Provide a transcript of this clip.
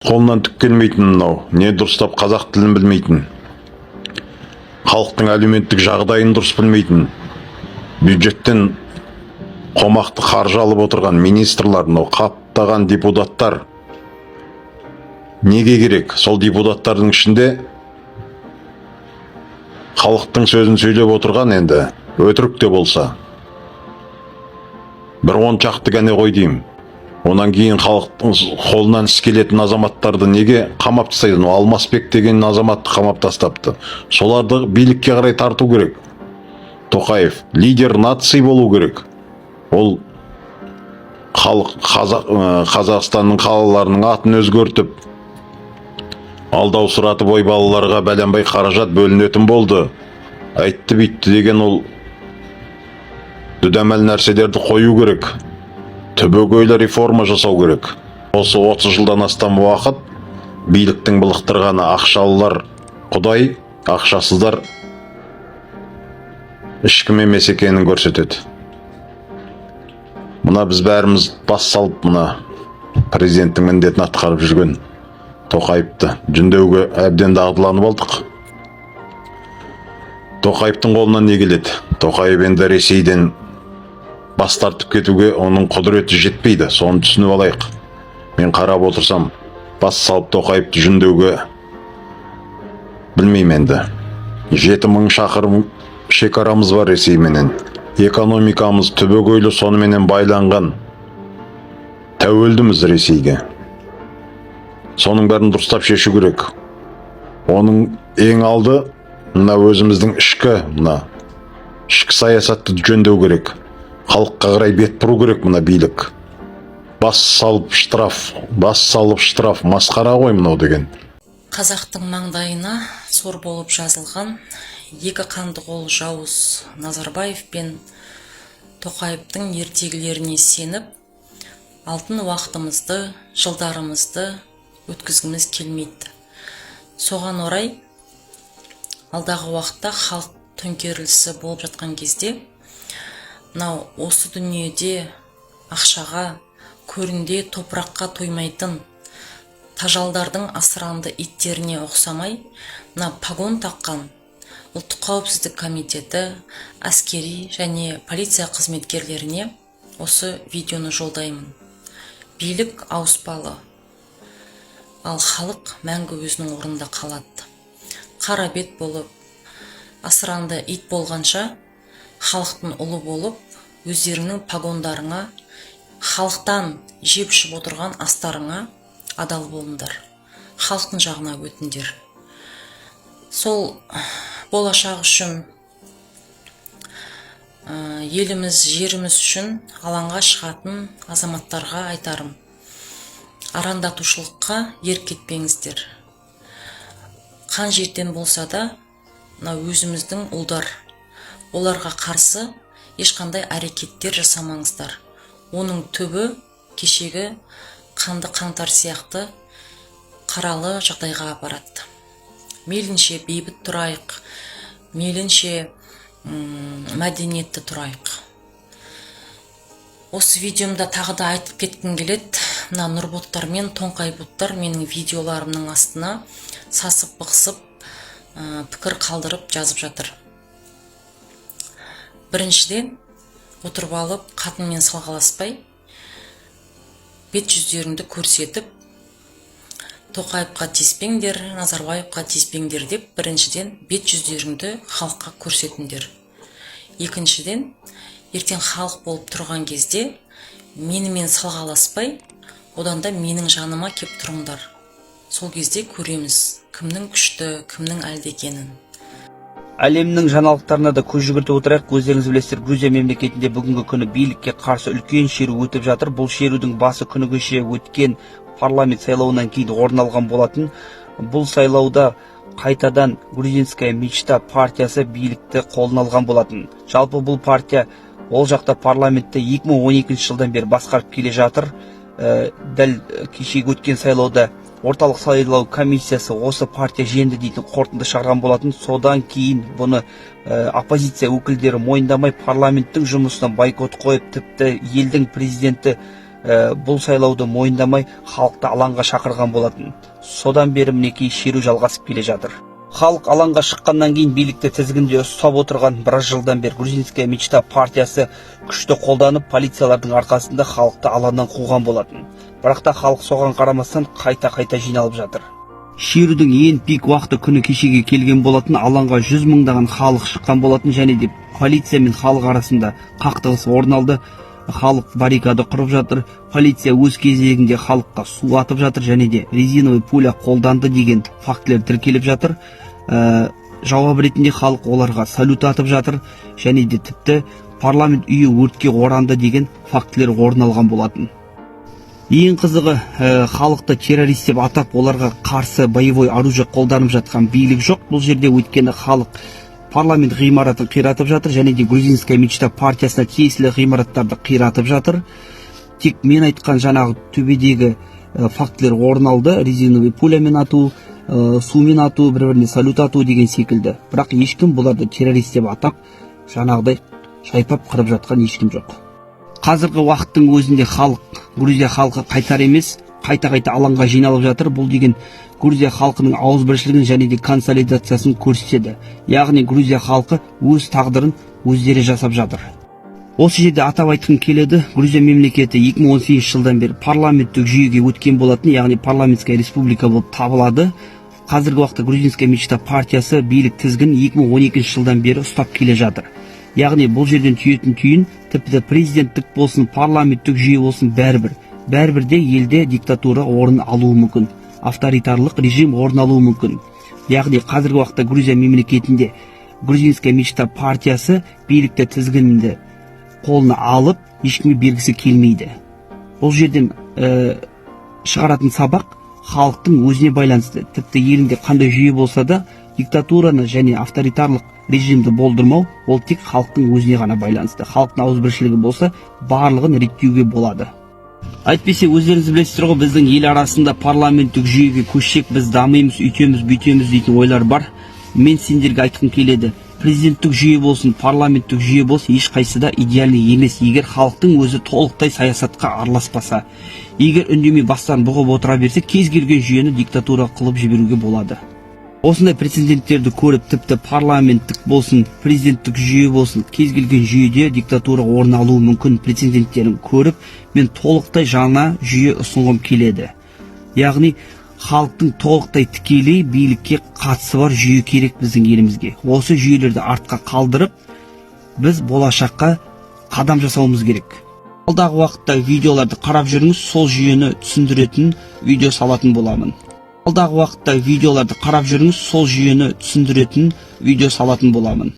Қолынан түк келмейтін мынау, не дұрыстап қазақ тілін білмейтін, халықтың әлеуметтік жағдайын дұрыс білмейтін, бюджеттен қомақты қаржы алып отырған министрлар, мынау қаптаған депутаттар неге керек? Сол депутаттардың ішінде халықтың сөзін сөйлеп отырған енді өтірік те болса бір 10 шақты ғана ғой деймін. Онан кейін халықтың қолынан іс келетін азаматтарды неге қамап тастайды? Алмасбек деген азаматты қамап тастапты. Соларды билікке қарай тарту керек. Тоқаев лидер нации болу керек. Ол Қазақстанның қалаларының атын өзгертіп, алдау сұратып ой балаларға бәленбай қаражат бөлінетін болды. Айтты битті деген ол дүдәмәл нәрселерді қою керек. Түбегейлі реформа жасау керек. Осы 30 жылдан астам уақыт биліктің былықтырғаны ақшалылар құдай, ақшасыздар ешкім емес екенін көрсетеді. Мына біз бәріміз бас салып мына президенттің міндетін атқарып жүрген Тоқаевты жүндеуге әбден дағдыланып алдық. Тоқаевтың қолынан не келеді? Тоқаев енді Ресейден бас тартып кетуге оның құдіреті жетпейді. Соны түсініп алайық. Мен қарап отырсам, бас салып Тоқаевты жүндеуге білмеймін енді. 7000 шақырым шекарамыз бар Ресейменен. Экономикамыз түбегейлі сонымен байланған. Тәуелдіміз Ресейге. Соның бәрін дұрыстап шешу керек. Оның ең алды мына өзіміздің ішкі саясатты жөндеу керек. Халыққа қарай бет бұру керек мына билік. Бас салып штраф, масқара ғой мынау деген. Қазақтың маңдайына сор болып жазылған екі қанды қол жауыз Назарбаев пен Тоқаевтың ертегілеріне сеніп, алтын уақытымызды, жылдарымызды өткізгіміз келмейді. Соған орай, алдағы уақытта халық төңкерілісі болып жатқан кезде, мынау осы дүниеде ақшаға, көрінде топыраққа тоймайтын тажалдардың асыранды иттеріне ұқсамай, мына погон таққан ұлттық қауіпсіздік комитеті, әскери және полиция қызметкерлеріне осы видеоны жолдаймын. Билік ауыспалы, ал халық мәңгі өзінің орнында қалады. Қара бет болып, асыранды ит болғанша, халықтың ұлы болып, өздерінің погондарыңа, халықтан жеп ішіп отырған астарыңа адал болыңдар. Халықтың жағына өтіңдер. Сол болашақ үшін, еліміз, жеріміз үшін алаңға шығатын азаматтарға айтарым. Арандатушылыққа ерік кетпеңіздер. Қан жерден болса да, өзіміздің ұлдар. Оларға қарсы ешқандай әрекеттер жасамаңыздар. Оның түбі кешегі қанды қаңтар сияқты қаралы жағдайға апарады. Мейлінше бейбіт тұрайық, мейлінше мәдениетті тұрайық. Осы видеомда тағы да айтып кеткім келеді. Мына нұрботтар мен тоңқайботтар менің видеоларымның астына сасып бықсып пікір қалдырып жазып жатыр. Біріншіден, отырып алып, қатынмен салғаласпай, бет жүздеріңді көрсетіп, Тоқаевқа тиіспеңдер, Назарбаевқа тиіспеңдер деп, біріншіден, бет жүздеріңді халыққа көрсетіңдер. Екіншіден, ертең халық болып тұрған кезде, менімен салғаласпай, одан да менің жаныма кеп тұрыңдар. Сол кезде көреміз, кімнің күшті, кімнің әлді екенін. Әлемнің жаңалықтарына да көз жүгіртіп отырайық. Өздеріңіз білесіздер, Грузия мемлекетінде бүгінгі күні билікке қарсы үлкен шеру өтіп жатыр. Бұл шерудің басы күні кеше өткен парламент сайлауынан кейін орын алған болатын. Бұл сайлауда қайтадан Грузинская мечта партиясы билікті қолына алған болатын. Жалпы бұл партия ол жақта парламентті 2012 жылдан бері басқарып келе жатыр. Дәл кешегі өткен сайлауда орталық сайлау комиссиясы осы партия жеңді дейтін қорытынды шығарған болатын. Содан кейін бұны оппозиция өкілдері мойындамай парламенттің жұмысына бойкот қойып, тіпті елдің президенті бұл сайлауды мойындамай халықты алаңға шақырған болатын. Содан бері мінекей шеру жалғасып келе жатыр. Халық алаңға шыққаннан кейін билікті тізгінде ұстап отырған біраз жылдан бері Грузинская мечта партиясы күшті қолданып, полициялардың арқасында халықты алаңнан қуған болатын. Бірақ та халық соған қарамастан қайта жиналып жатыр. Шерудің ең пик уақыты күні кешеге келген болатын. Алаңға 100 мыңдаған халық шыққан болатын, және де полиция мен халық арасында қақтығыс орын алды. Халық баррикада құрып жатыр. Полиция өз кезегінде халыққа су атып жатыр, және де резиновый пуля қолданды деген фактілер тіркеліп жатыр. Жауап ретінде халық оларға салют атып жатыр, және де тіпті парламент үйі өртке оранды деген фактілер орын алған болатын. Ең қызығы, халықты террорист деп атап, оларға қарсы боевой оружие қолданып жатқан билік жоқ. Бұл жерде өйткені халық парламент ғимаратын қиратып жатыр, және де Грузинская мечта партиясына тиесілі ғимараттарды қиратып жатыр. Тек мен айтқан жаңағы төбедегі фактілер орын алды. Резиновый пулямен ату, сумен ату, бір-біріне салют ату деген секілді. Бірақ ешкім бұларды террорист деп атап, жаңағыдай шайпап қырып жатқан ешкім жоқ. Қазіргі уақыттың өзінде Грузия халқы қайтар емес, қайта алаңға жиналып жатыр. Бұл деген Грузия халқының ауызбіршілігін және де консолидациясын көрсетеді. Яғни Грузия халқы өз тағдырын өздері жасап жатыр. Осы жерде атап айтқым келеді, Грузия мемлекеті 2018 жылдан бері парламенттік жүйеге өткен болатын, яғни парламентская республика болып табылады. Қазіргі уақытта Грузинская мечта партиясы билік тізгін 2012 жылдан бері ұстап келе жатыр. Яғни бұл жерден түйетін түйін, тіпті президенттік болсын, парламенттік жүйе болсын, бәрібірде елде диктатура орын алуы мүмкін, авторитарлық режим орын алуы мүмкін. Яғни қазіргі уақытта Грузия мемлекетінде Грузинская мечта партиясы билікті тізгінді қолына алып, ешкімге бергісі келмейді. Бұл жерден шығаратын сабақ халықтың өзіне байланысты. Тіпті елінде қандай жүйе болса да, диктатураны және авторитарлық режимді болдырмау, ол тек халықтың өзіне ғана байланысты. Халықтың ауызбіршілігі болса, барлығын реттеуге болады. Әйтпесе өздеріңіз білесіздер ғой, біздің ел арасында парламенттік жүйеге көшсек, біз дамимыз, үйтеміз, бүйтеміз дейтін ойлар бар. Мен сендерге айтқым келеді, президенттік жүйе болсын, парламенттік жүйе болсын, ешқайсыда идеальный емес. Егер халықтың өзі толықтай саясатқа араласпаса, егер үндемей бастан бұғып отыра берсе, кез келген жүйені диктатура қылып жіберуге болады. Осындай прецеденттерді көріп, тіпті парламенттік болсын, президенттік жүйе болсын, кез келген жүйеде диктатура орын алуы мүмкін прецеденттерін көріп, мен толықтай жаңа жүйе ұсынғым келеді. Яғни халықтың толықтай тікелей билікке қатысы бар жүйе керек біздің елімізге. Осы жүйелерді артқа қалдырып, біз болашаққа қадам жасауымыз керек. Алдағы уақытта видеоларды қарап жүріңіз, сол жүйені түсіндіретін видео салатын боламын. Алдағы уақытта видеоларды қарап жүріңіз, сол жүйені түсіндіретін видео салатын боламын.